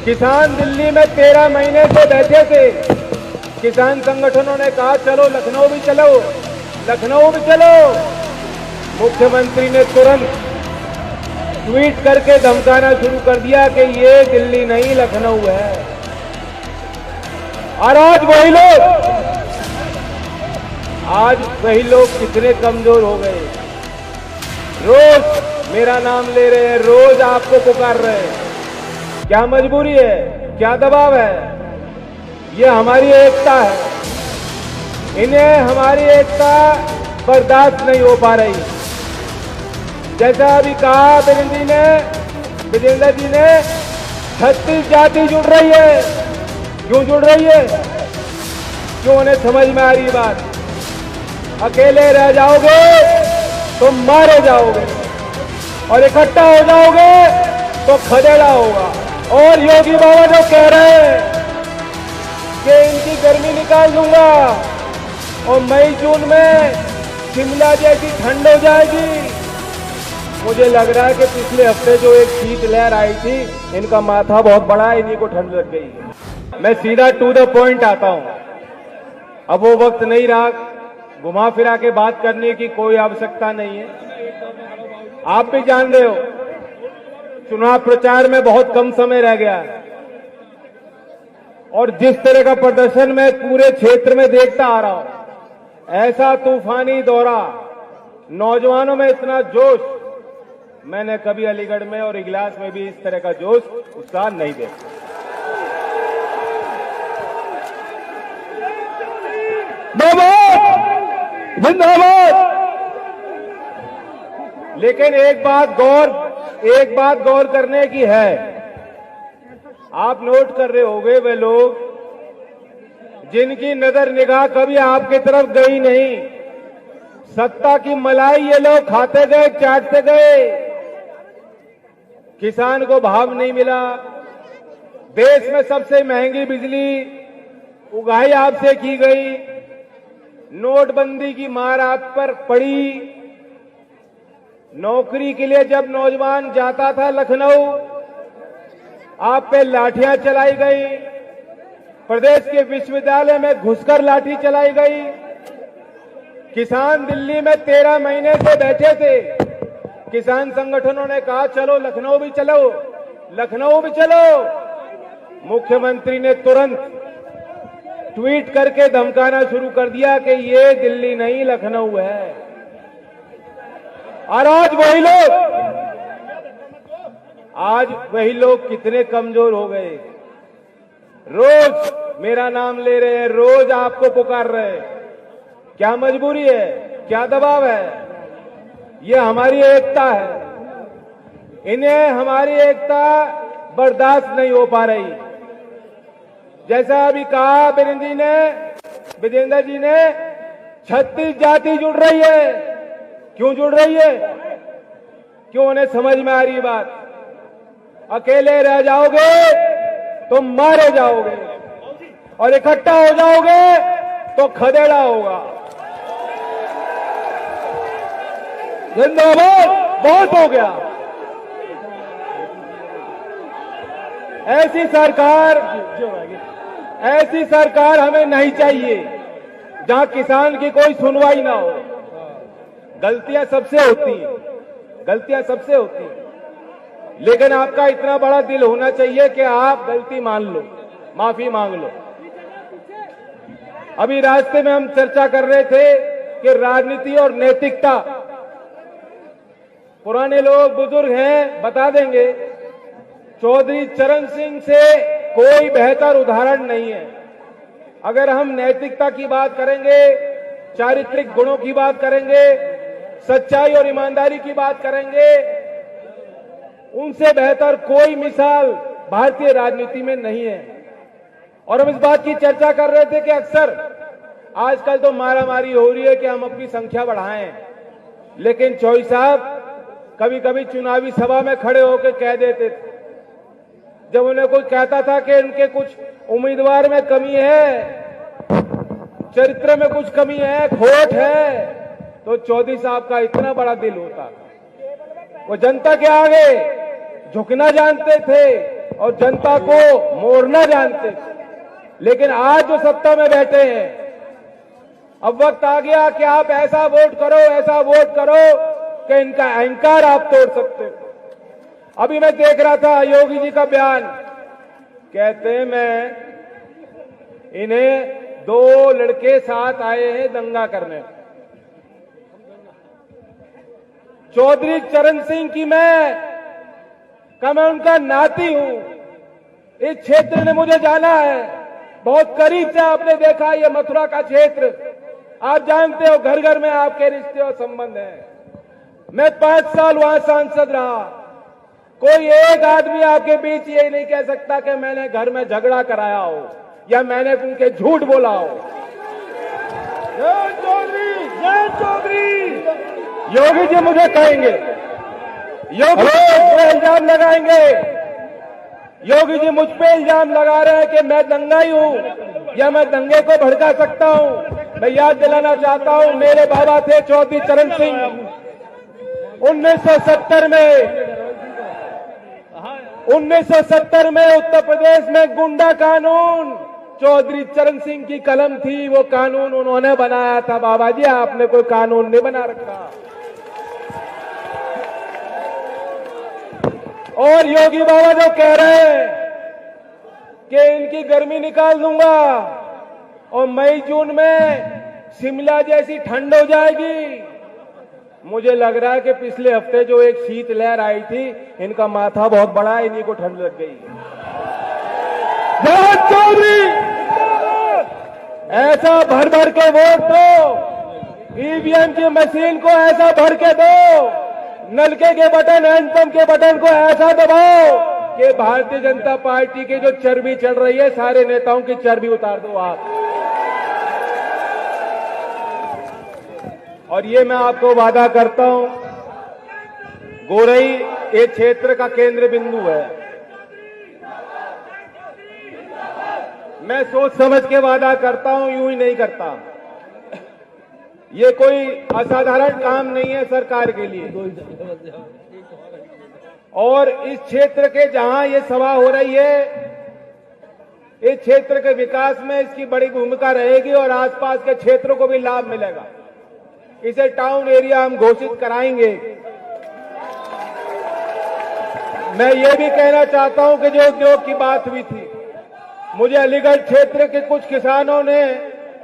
किसान दिल्ली में 13 महीने से बैठे थे। किसान संगठनों ने कहा चलो लखनऊ भी चलो, लखनऊ भी चलो। मुख्यमंत्री ने तुरंत ट्वीट करके धमकाना शुरू कर दिया कि ये दिल्ली नहीं लखनऊ है। और आज वही लोग कितने कमजोर हो गए। रोज मेरा नाम ले रहे हैं, रोज आपको पुकार रहे हैं। क्या मजबूरी है, क्या दबाव है? ये हमारी एकता है। इन्हें हमारी एकता बर्दाश्त नहीं हो पा रही। जैसा अभी कहा विजेंद्र जी ने 36 जाति जुड़ रही है। क्यों जुड़ रही है? क्यों उन्हें समझ में आ रही बात? अकेले रह जाओगे तो मारे जाओगे, और इकट्ठा हो जाओगे तो खदेड़ा होगा। और योगी बाबा जो कह रहे हैं कि इनकी गर्मी निकाल दूंगा और मई जून में शिमला जैसी ठंड हो जाएगी। मुझे लग रहा है कि पिछले हफ्ते जो एक शीत लहर आई थी, इनका माथा बहुत बड़ा है, इन्हीं को ठंड लग गई। मैं सीधा टू द पॉइंट आता हूं। अब वो वक्त नहीं रहा, घुमा फिरा के बात करने की कोई आवश्यकता नहीं है। आप भी जान रहे हो, चुनाव प्रचार में बहुत कम समय रह गया है, और जिस तरह का प्रदर्शन मैं पूरे क्षेत्र में देखता आ रहा हूं, ऐसा तूफानी दौरा, नौजवानों में इतना जोश मैंने कभी अलीगढ़ में और इगलास में भी इस तरह का जोश उत्साह नहीं देखा। जिंदाबाद। लेकिन एक बात गौर करने की है। आप नोट कर रहे होंगे, वे लोग जिनकी नजर निगाह कभी आपकी तरफ गई नहीं, सत्ता की मलाई ये लोग खाते गए, चाटते गए। किसान को भाव नहीं मिला, देश में सबसे महंगी बिजली उगाही आपसे की गई, नोटबंदी की मार आप पर पड़ी। नौकरी के लिए जब नौजवान जाता था लखनऊ, आप पे लाठियां चलाई गई, प्रदेश के विश्वविद्यालय में घुसकर लाठी चलाई गई। किसान दिल्ली में 13 महीने से बैठे थे। किसान संगठनों ने कहा चलो लखनऊ भी चलो, लखनऊ भी चलो। मुख्यमंत्री ने तुरंत ट्वीट करके धमकाना शुरू कर दिया कि ये दिल्ली नहीं लखनऊ है। और आज वही लोग कितने कमजोर हो गए। रोज मेरा नाम ले रहे हैं, रोज आपको पुकार रहे हैं। क्या मजबूरी है, क्या दबाव है? ये हमारी एकता है। इन्हें हमारी एकता बर्दाश्त नहीं हो पा रही। जैसा अभी कहा विजेंद्र जी ने 36 जाति जुड़ रही है। क्यों जुड़ रही है? क्यों उन्हें समझ में आ रही बात? अकेले रह जाओगे तो मारे जाओगे, और इकट्ठा हो जाओगे तो खदेड़ा होगा। जिंदाबाद। बहुत हो गया। ऐसी सरकार हमें नहीं चाहिए जहां किसान की कोई सुनवाई ना हो। गलतियां सबसे होती हैं, लेकिन आपका इतना बड़ा दिल होना चाहिए कि आप गलती मान लो, माफी मांग लो। अभी रास्ते में हम चर्चा कर रहे थे कि राजनीति और नैतिकता, पुराने लोग बुजुर्ग हैं, बता देंगे, चौधरी चरण सिंह से कोई बेहतर उदाहरण नहीं है। अगर हम नैतिकता की बात करेंगे, चारित्रिक गुणों की बात करेंगे, सच्चाई और ईमानदारी की बात करेंगे, उनसे बेहतर कोई मिसाल भारतीय राजनीति में नहीं है। और हम इस बात की चर्चा कर रहे थे कि अक्सर आजकल तो मारामारी हो रही है कि हम अपनी संख्या बढ़ाएं, लेकिन चौधरी साहब कभी कभी चुनावी सभा में खड़े होकर कह देते थे, जब उन्हें कोई कहता था कि उनके कुछ उम्मीदवार में कमी है, चरित्र में कुछ कमी है, खोट है, तो चौधरी साहब का इतना बड़ा दिल होता था। वो जनता के आगे झुकना जानते थे और जनता को मोड़ना जानते थे। लेकिन आज जो सत्ता में बैठे हैं, अब वक्त आ गया कि आप ऐसा वोट करो कि इनका अहंकार आप तोड़ सकते हो। अभी मैं देख रहा था योगी जी का बयान, कहते हैं मैं इन्हें 2 लड़के साथ आए हैं दंगा करने। चौधरी चरण सिंह की मैं उनका नाती हूं। इस क्षेत्र ने मुझे जाना है, बहुत करीब से आपने देखा ये मथुरा का क्षेत्र, आप जानते हो घर घर में आपके रिश्ते और संबंध हैं। मैं 5 साल वहां सांसद रहा, कोई एक आदमी आपके बीच ये नहीं कह सकता कि मैंने घर में झगड़ा कराया हो या मैंने उनके झूठ बोला हो। जय चौधरी, जय चौधरी। योगी जी मुझे कहेंगे, योगी जी इल्जाम लगाएंगे, योगी जी मुझ पे इल्जाम लगा रहे हैं कि मैं दंगाई हूं या मैं दंगे को भड़का सकता हूं। मैं याद दिलाना चाहता हूं, मेरे बाबा थे चौधरी चरण सिंह। 1970 में उत्तर प्रदेश में गुंडा कानून चौधरी चरण सिंह की कलम थी, वो कानून उन्होंने बनाया था। बाबा जी आपने कोई कानून नहीं बना रखा। और योगी बाबा जो कह रहे हैं कि इनकी गर्मी निकाल दूंगा और मई जून में शिमला जैसी ठंड हो जाएगी, मुझे लग रहा है कि पिछले हफ्ते जो एक शीत लहर आई थी, इनका माथा बहुत बड़ा है, इन्हीं को ठंड लग गई। जय चौधरी, ऐसा भर भर के वोट दो, ईवीएम की मशीन को ऐसा भर के दो, नलके के बटन, हैंडपंप के बटन को ऐसा दबाओ कि भारतीय जनता पार्टी की जो चर्बी चढ़ रही है, सारे नेताओं की चर्बी उतार दो आप। और ये मैं आपको वादा करता हूं, गोरई एक क्षेत्र का केंद्र बिंदु है। मैं सोच समझ के वादा करता हूं, यूं ही नहीं करता। ये कोई असाधारण काम नहीं है सरकार के लिए। और इस क्षेत्र के जहां ये सभा हो रही है, इस क्षेत्र के विकास में इसकी बड़ी भूमिका रहेगी और आसपास के क्षेत्रों को भी लाभ मिलेगा। इसे टाउन एरिया हम घोषित कराएंगे। मैं ये भी कहना चाहता हूं कि जो उद्योग की बात हुई थी, मुझे अलीगढ़ क्षेत्र के कुछ किसानों ने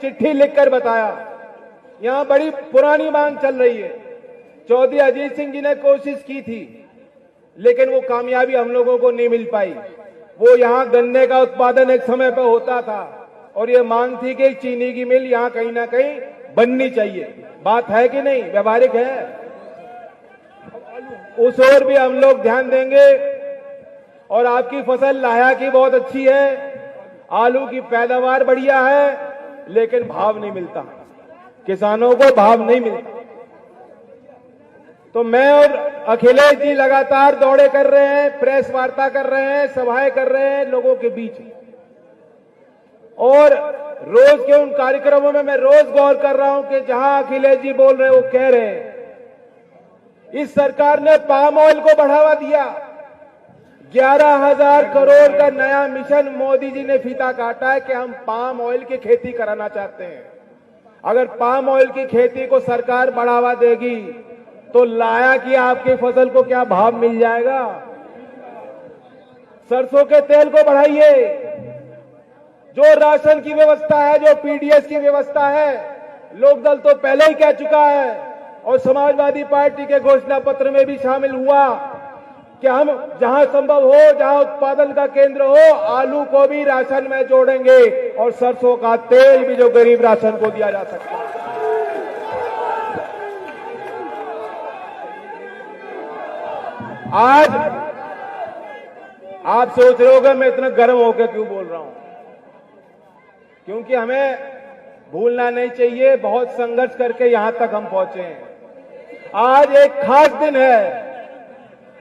चिट्ठी लिखकर बताया, यहां बड़ी पुरानी मांग चल रही है। चौधरी अजीत सिंह जी ने कोशिश की थी, लेकिन वो कामयाबी हम लोगों को नहीं मिल पाई। वो यहां गन्ने का उत्पादन एक समय पर होता था और ये मांग थी कि चीनी की मिल यहां कहीं ना कहीं बननी चाहिए। बात है कि नहीं, व्यवहारिक है? उस ओर भी हम लोग ध्यान देंगे। और आपकी फसल लाया की बहुत अच्छी है, आलू की पैदावार बढ़िया है, लेकिन भाव नहीं मिलता, किसानों को भाव नहीं मिलता। तो मैं और अखिलेश जी लगातार दौड़े कर रहे हैं, प्रेस वार्ता कर रहे हैं, सभाएं कर रहे हैं लोगों के बीच। और रोज के उन कार्यक्रमों में मैं रोज गौर कर रहा हूं कि जहां अखिलेश जी बोल रहे हैं, वो कह रहे हैं इस सरकार ने पाम ऑयल को बढ़ावा दिया। 11,000 करोड़ का नया मिशन मोदी जी ने फीता काटा है कि हम पाम ऑयल की खेती कराना चाहते हैं। अगर पाम ऑयल की खेती को सरकार बढ़ावा देगी तो लाया कि आपकी फसल को क्या भाव मिल जाएगा? सरसों के तेल को बढ़ाइए, जो राशन की व्यवस्था है, जो पीडीएस की व्यवस्था है, लोकदल तो पहले ही कह चुका है और समाजवादी पार्टी के घोषणा पत्र में भी शामिल हुआ कि हम जहां संभव हो, जहां उत्पादन का केंद्र हो, आलू को भी राशन में जोड़ेंगे और सरसों का तेल भी जो गरीब राशन को दिया जा सकता है। आज आप सोच रहे होगे मैं इतना गर्म होकर क्यों बोल रहा हूं, क्योंकि हमें भूलना नहीं चाहिए बहुत संघर्ष करके यहां तक हम पहुंचे हैं। आज एक खास दिन है,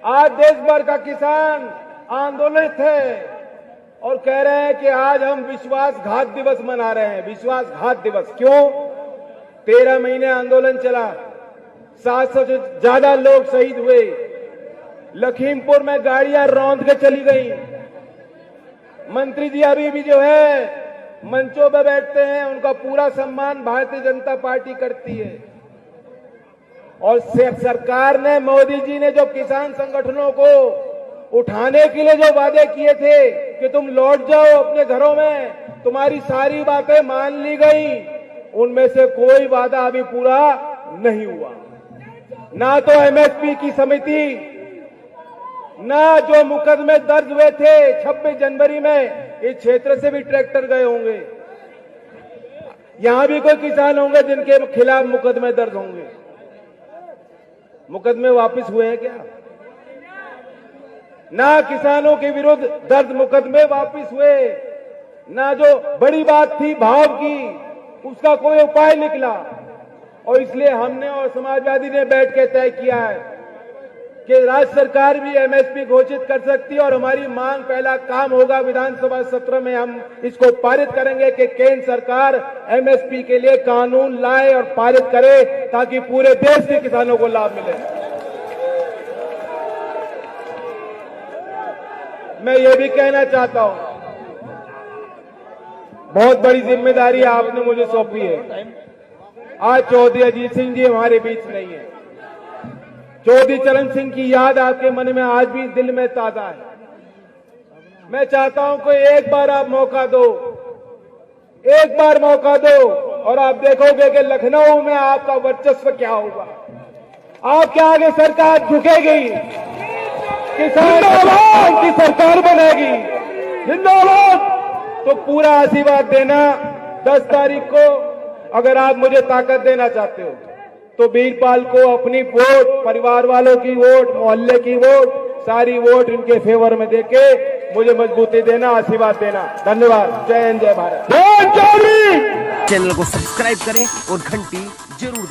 आज देश भर का किसान आंदोलित है और कह रहे हैं कि आज हम विश्वासघात दिवस मना रहे हैं। विश्वासघात दिवस क्यों? 13 महीने आंदोलन चला, 700 से ज्यादा लोग शहीद हुए, लखीमपुर में गाड़ियां रौंद के चली गई, मंत्री जी अभी भी जो है मंचों पर बैठते हैं, उनका पूरा सम्मान भारतीय जनता पार्टी करती है। और सरकार ने, मोदी जी ने जो किसान संगठनों को उठाने के लिए जो वादे किए थे कि तुम लौट जाओ अपने घरों में, तुम्हारी सारी बातें मान ली गई, उनमें से कोई वादा अभी पूरा नहीं हुआ। ना तो एमएसपी की समिति, ना जो मुकदमे दर्ज हुए थे 26 जनवरी में, इस क्षेत्र से भी ट्रैक्टर गए होंगे। यहां भी कोई किसान होंगे जिनके खिलाफ मुकदमे दर्ज होंगे। मुकदमे वापस हुए हैं क्या? ना किसानों के विरुद्ध दर्ज मुकदमे वापस हुए, ना जो बड़ी बात थी भाव की उसका कोई उपाय निकला। और इसलिए हमने और समाजवादी ने बैठ के तय किया है कि राज्य सरकार भी एमएसपी घोषित कर सकती है और हमारी मांग, पहला काम होगा विधानसभा सत्र में हम इसको पारित करेंगे कि केंद्र सरकार एमएसपी के लिए कानून लाए और पारित करे ताकि पूरे देश के किसानों को लाभ मिले। मैं ये भी कहना चाहता हूं, बहुत बड़ी जिम्मेदारी आपने मुझे सौंपी है। आज चौधरी अजीत सिंह जी हमारे बीच नहीं है। चौधरी चरण सिंह की याद आपके मन में आज भी दिल में ताजा है। मैं चाहता हूं कि एक बार आप मौका दो, एक बार मौका दो और आप देखोगे कि लखनऊ में आपका वर्चस्व क्या होगा। आपके आगे सरकार झुकेगी, किसान की सरकार बनेगी। जिंदाबाद। तो पूरा आशीर्वाद देना 10 तारीख को। अगर आप मुझे ताकत देना चाहते हो तो वीरपाल को अपनी वोट, परिवार वालों की वोट, मोहल्ले की वोट, सारी वोट इनके फेवर में देके मुझे मजबूती देना, आशीर्वाद देना। धन्यवाद। जय हिंद, जय भारत। चैनल को सब्सक्राइब करें और घंटी जरूर दबाएं।